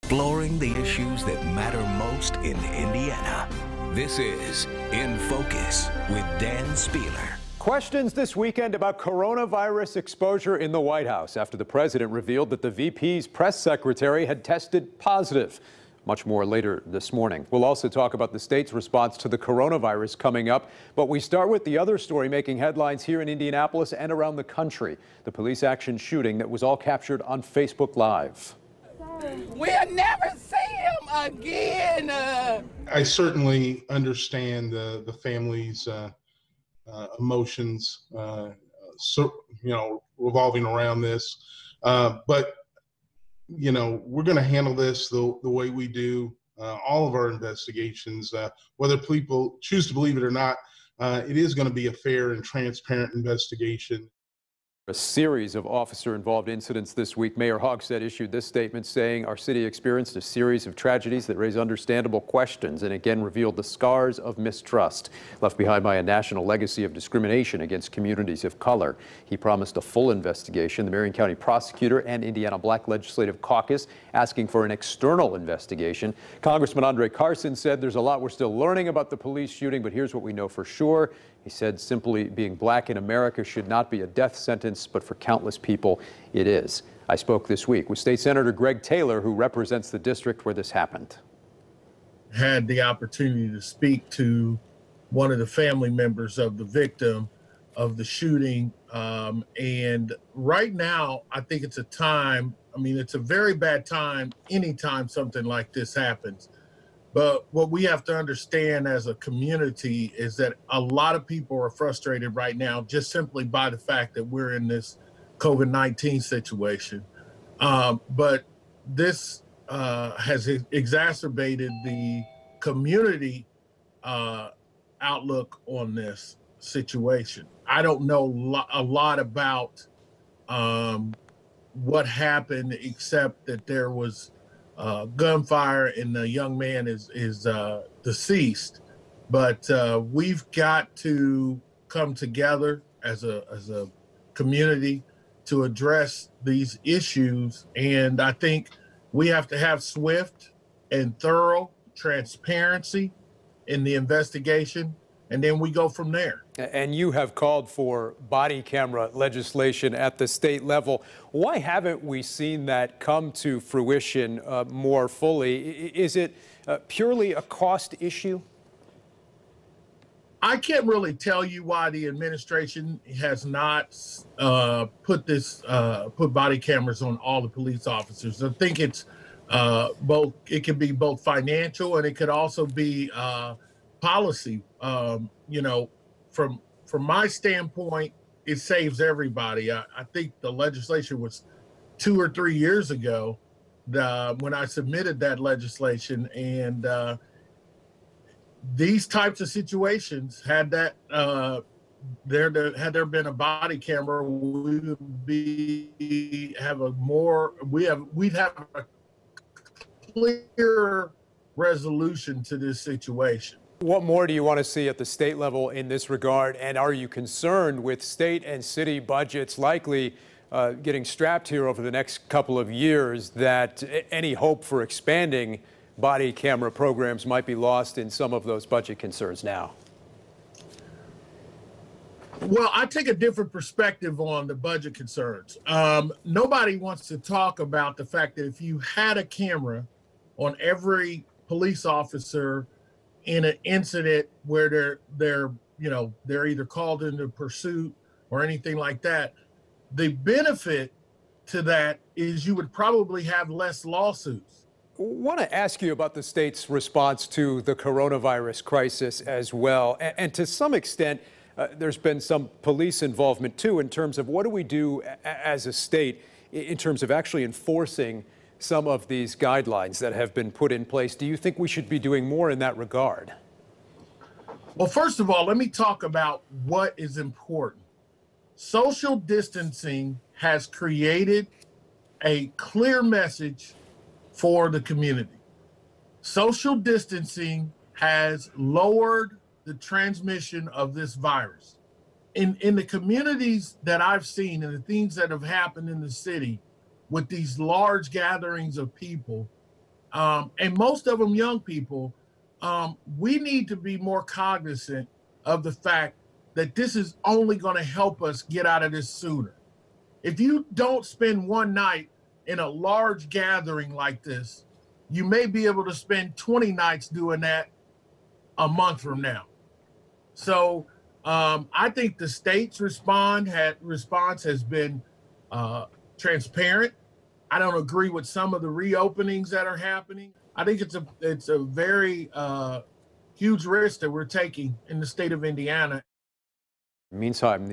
Exploring the issues that matter most in Indiana. This is In Focus with Dan Spieler. Questions this weekend about coronavirus exposure in the White House after the president revealed that the VP's press secretary had tested positive. Much more later this morning. We'll also talk about the state's response to the coronavirus coming up. But we start with the other story making headlines here in Indianapolis and around the country. The police action shooting that was all captured on Facebook Live. We'll never see him again. I certainly understand the family's emotions, revolving around this. But, we're going to handle this the way we do all of our investigations. Whether people choose to believe it or not, it is going to be a fair and transparent investigation. A series of officer-involved incidents this week. Mayor Hogsett issued this statement saying our city experienced a series of tragedies that raise understandable questions and again revealed the scars of mistrust left behind by a national legacy of discrimination against communities of color. He promised a full investigation. The Marion County prosecutor and Indiana Black Legislative Caucus asking for an external investigation. Congressman Andre Carson said there's a lot we're still learning about the police shooting, but here's what we know for sure. He said simply being black in America should not be a death sentence, but for countless people, it is. I spoke this week with State Senator Greg Taylor, who represents the district where this happened. Had the opportunity to speak to one of the family members of the victim of the shooting. And right now, I think it's a time, it's a very bad time anytime something like this happens. But what we have to understand as a community is that a lot of people are frustrated right now just simply by the fact that we're in this COVID-19 situation. But this has exacerbated the community outlook on this situation. I don't know a lot about what happened, except that there was gunfire and the young man is deceased. But we've got to come together as a community to address these issues. And I think we have to have swift and thorough transparency in the investigation, and then we go from there. And you have called for body camera legislation at the state level. Why haven't we seen that come to fruition more fully? Is it purely a cost issue? I can't really tell you why the administration has not put body cameras on all the police officers. I think it's both. It can be both financial and it could also be policy. From my standpoint, it saves everybody. I think the legislation was 2 or 3 years ago when I submitted that legislation, and these types of situations, had there been a body camera, we'd have a clear resolution to this situation. What more do you want to see at the state level in this regard? And are you concerned with state and city budgets likely getting strapped here over the next couple of years that any hope for expanding body camera programs might be lost in some of those budget concerns now? Well, I take a different perspective on the budget concerns. Nobody wants to talk about the fact that if you had a camera on every police officer in an incident where they're either called into pursuit or anything like that, the benefit to that is you would probably have less lawsuits. I want to ask you about the state's response to the coronavirus crisis as well. And to some extent, there's been some police involvement too in terms of what do we do as a state in terms of actually enforcing some of these guidelines that have been put in place. Do you think we should be doing more in that regard? Well, first of all, let me talk about what is important. Social distancing has created a clear message for the community. Social distancing has lowered the transmission of this virus. In the communities that I've seen and the things that have happened in the city with these large gatherings of people, and most of them young people. We need to be more cognizant of the fact that this is only going to help us get out of this sooner. If you don't spend one night in a large gathering like this, you may be able to spend 20 nights doing that a month from now. So I think the state's response has been transparent. I don't agree with some of the reopenings that are happening. I think it's a very huge risk that we're taking in the state of Indiana. Meantime,